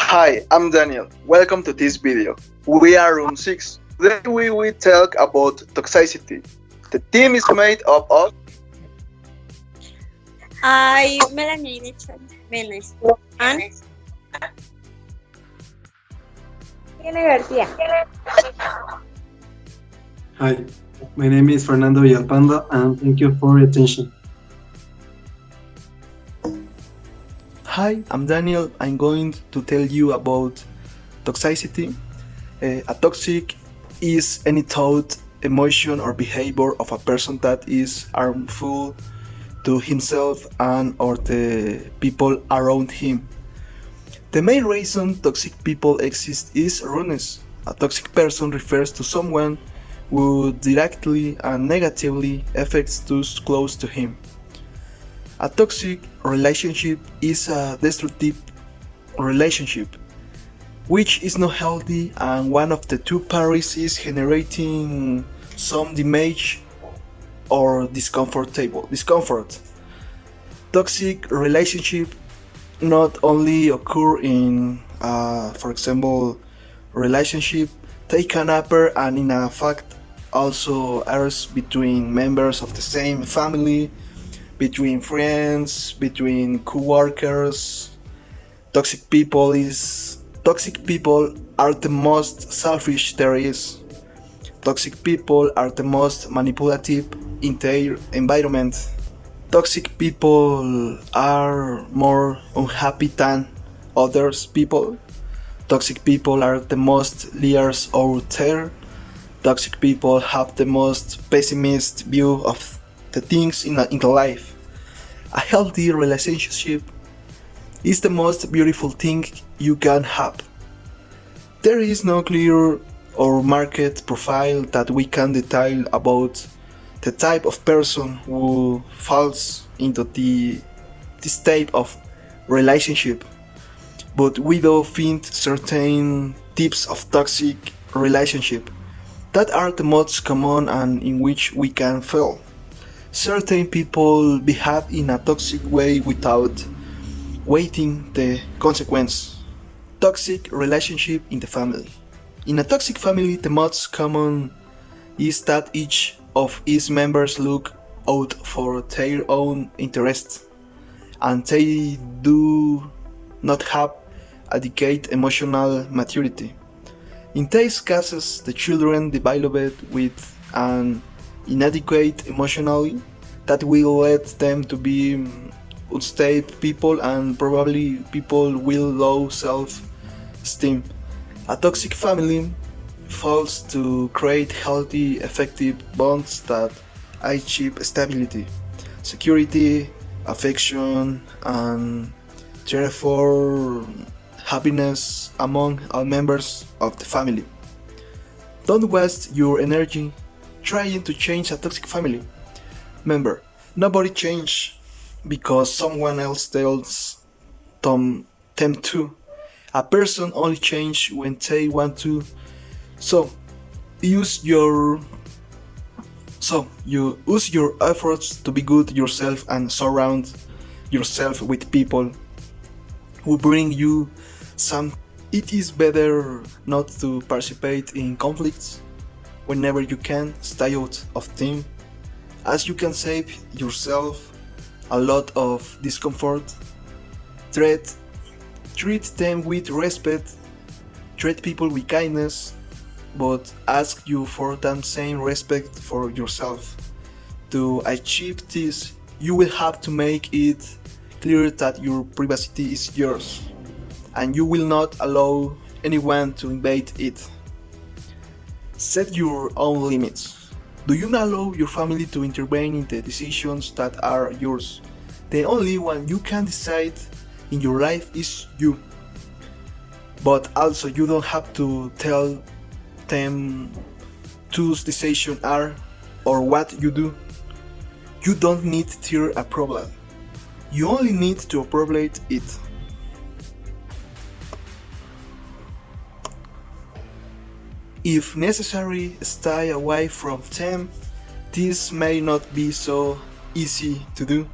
Hi, I'm Daniel. Welcome to this video. We are room 6. Today we will talk about toxicity. The team is made up of I, Melanie Menes. And Tiene García. Hi, my name is Fernando Villalpando and thank you for your attention. Hi, I'm Daniel. I'm going to tell you about toxicity. A toxic is any thought, emotion, or behavior of a person that is harmful to himself and or the people around him. The main reason toxic people exist is rudeness. A toxic person refers to someone who directly and negatively affects those close to him. A toxic relationship is a destructive relationship, which is not healthy, and one of the two parties is generating some damage or discomfort. Toxic relationship not only occur in, for example, relationship take an upper and in a fact also occurs between members of the same family, between friends, between co-workers. Toxic people are the most selfish there is. Toxic people are the most manipulative in their environment. Toxic people are more unhappy than others people. Toxic people are the most liars out there. Toxic people have the most pessimist view of the things in the life. A healthy relationship is the most beautiful thing you can have. There is no clear or market profile that we can detail about the type of person who falls into this type of relationship, but we do find certain types of toxic relationship that are the most common and in which we can fail. Certain people behave in a toxic way without weighing the consequence. Toxic relationship in the family. In a toxic family, the most common is that each of its members look out for their own interests, and they do not have adequate emotional maturity. In these cases, the children develop with an inadequate emotionally that will lead them to be unstable people and probably people with low self-esteem. A toxic family fails to create healthy, effective bonds that achieve stability, security, affection, and therefore happiness among all members of the family. Don't waste your energy trying to change a toxic family. Remember, nobody changes because someone else tells them to. A person only changes when they want to. So you use your efforts to be good yourself and surround yourself with people who bring you some. It is better not to participate in conflicts. Whenever you can, stay out of them, as you can save yourself a lot of discomfort. Treat them with respect, treat people with kindness, but ask you for that same respect for yourself. To achieve this, you will have to make it clear that your privacy is yours, and you will not allow anyone to invade it. Set your own limits. Do you not allow your family to intervene in the decisions that are yours? The only one you can decide in your life is you. But also you don't have to tell them whose decisions are or what you do. You don't need their approval. You only need to approve it. If necessary, stay away from them. This may not be so easy to do,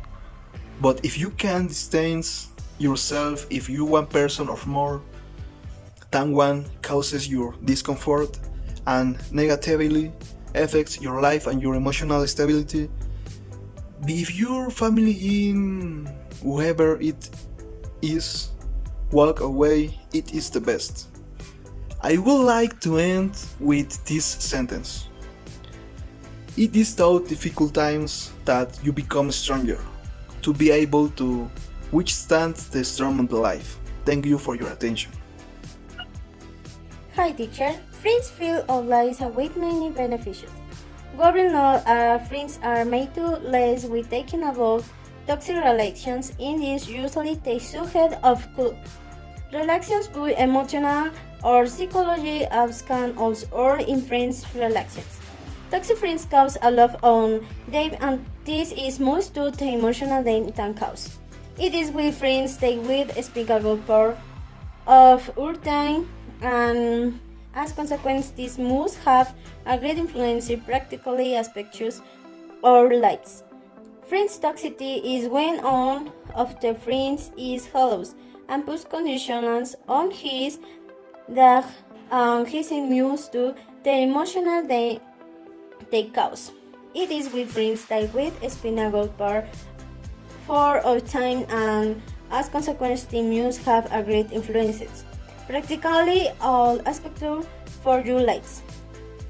but if you can distance yourself, if you one person or more, Someone causes your discomfort and negatively affects your life and your emotional stability. If your family in whoever it is walk away, it is the best. I would like to end with this sentence. It is through difficult times that you become stronger, to be able to withstand the storm of life. Thank you for your attention. Hi teacher, friends feel of life with many benefits. Governor friends are made to less with taking about toxic relations in this usually take subject of club. Relations with emotional or psychology of can also or in friends relations. Toxic friends cause a lot on them and this is most due to emotional damage than cause. It is with friends they with unspeakable power of our time and as consequence this must have a great influence in practically aspects or lives. Friends toxicity is when one of the friends is hollow and puts conditions on his that his immune to the emotional they cause. It is with friends that with spinal power for our time and as consequence the immune have a great influences. Practically all aspects for your lives.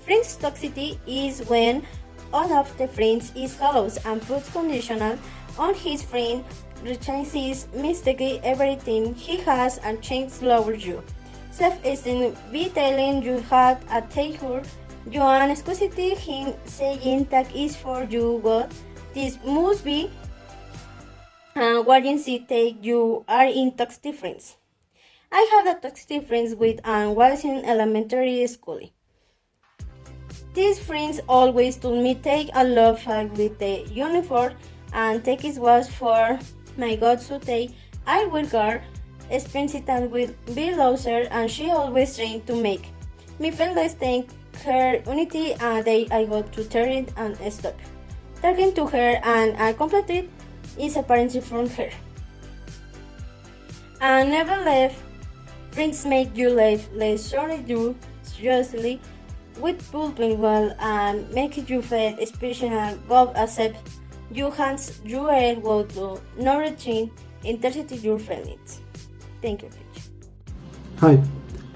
Friends toxicity is when one of the friends is hollow and puts conditional on his friend, rechases mistakenly everything he has and changes lower you. Self-esteem be telling you had a taker, you and exclusivity him saying that is for you what this must be guardian take you are in toxic friends. I had a toxic friends with and was in elementary school. These friends always told me take a love fight with the uniform and take it was for my god so I will guard expensive and with be loser and she always trying to make me feel less thank her unity and they I got to turn it and stop. Talking to her and I completed is apparently from her. And never left. Friends make you life less sorry do seriously with pulping well and make you feel special God accept you hands you are able to nourishing intensity your feelings. Thank you, teacher. Hi,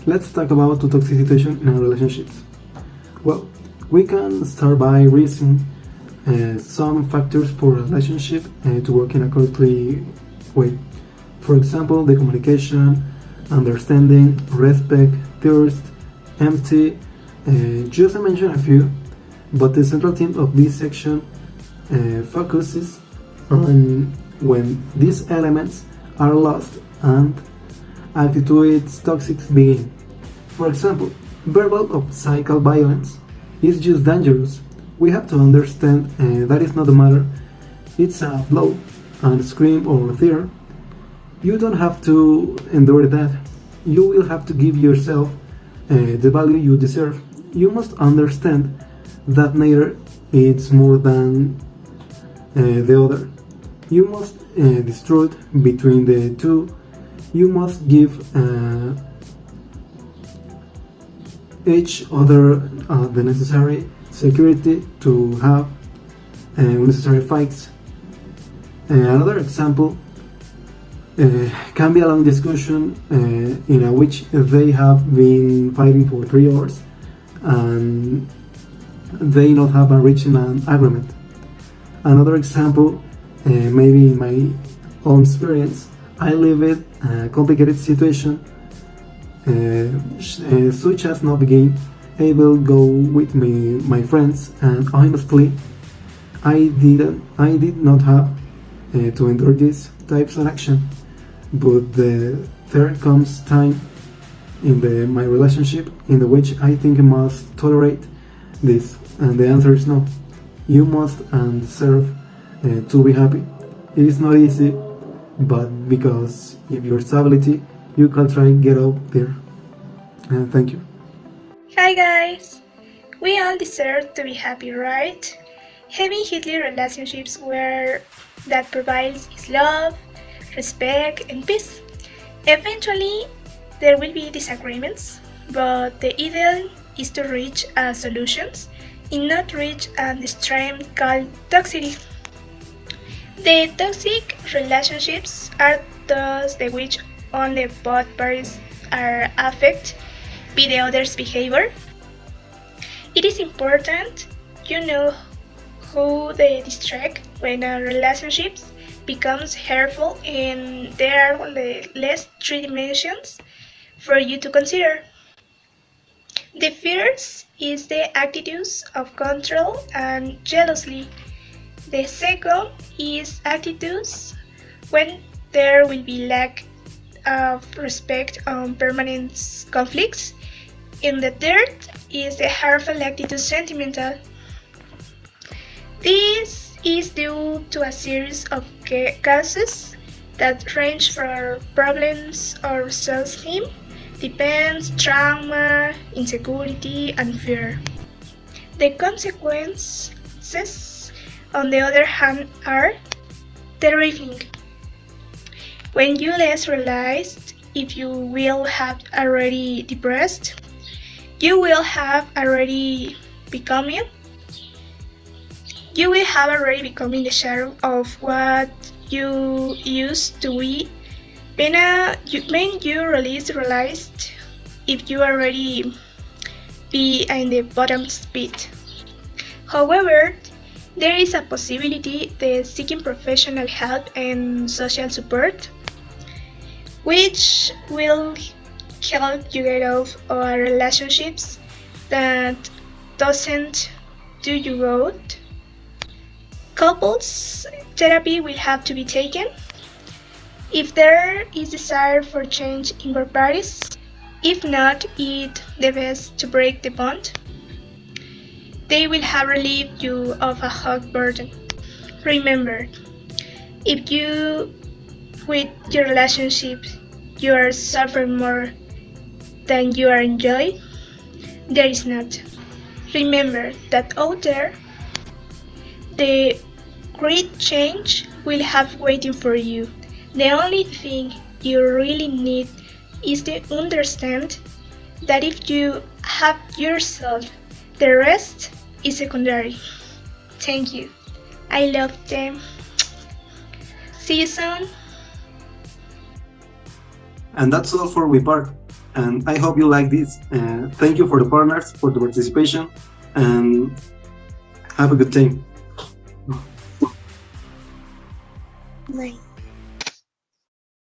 let's talk about the toxic situation in our relationships. Well, we can start by raising some factors for a relationship to work in a correctly way. For example, the communication, understanding, respect, thirst, empty, just to mention a few, but the central theme of this section focuses on when these elements are lost and attitudes toxic begin. For example, verbal or physical violence is just dangerous. We have to understand that is not a matter. It's a blow and scream or tear. You don't have to endure that. You will have to give yourself the value you deserve. You must understand that neither is more than the other. You must distinguish between the two. You must give each other the necessary security to have necessary fights. Another example can be a long discussion in which they have been fighting for 3 hours and they not have reached an agreement. Another example, maybe in my own experience, I live with a complicated situation such as not being able to go with me, my friends, and honestly, I did not have to endure these types of action. But there comes time in my relationship in which I think I must tolerate this, and the answer is no. You must and deserve to be happy. It is not easy, but because of your stability, you can try get out there. Thank you. Hi guys! We all deserve to be happy, right? Having healthy relationships where that provides is love, respect, and peace. Eventually, there will be disagreements, but the ideal is to reach solutions and not reach an extreme called toxicity. The toxic relationships are those in which only both parties are affected by the other's behavior. It is important you know how they distract when a relationship becomes hurtful, and there are less three dimensions for you to consider. The first is the attitudes of control and jealousy. The second is attitudes when there will be lack of respect on permanent conflicts. And the third is the harmful attitude sentimental. This is due to a series of causes that range from problems or self-esteem, depends, trauma, insecurity, and fear. The consequences, on the other hand, are terrifying. When you less realized if you will have already depressed, you will have already becoming you will have already becoming the shadow of what you used to be when you realized if you already be in the bottom pit. However, there is a possibility that seeking professional help and social support, which will help you get out of relationships that doesn't do you good. Couples therapy will have to be taken if there is desire for change in both parties. If not, it's the best to break the bond. They will have relieved you of a hard burden. Remember, if you with your relationship you are suffering more than you are enjoying, there is not. Remember that out there, the great change will have waiting for you. The only thing you really need is to understand that if you have yourself, the rest is secondary. Thank you. I love them. See you soon. And that's all for We Part. And I hope you like this. Thank you for the partners for the participation, and have a good time. Bye.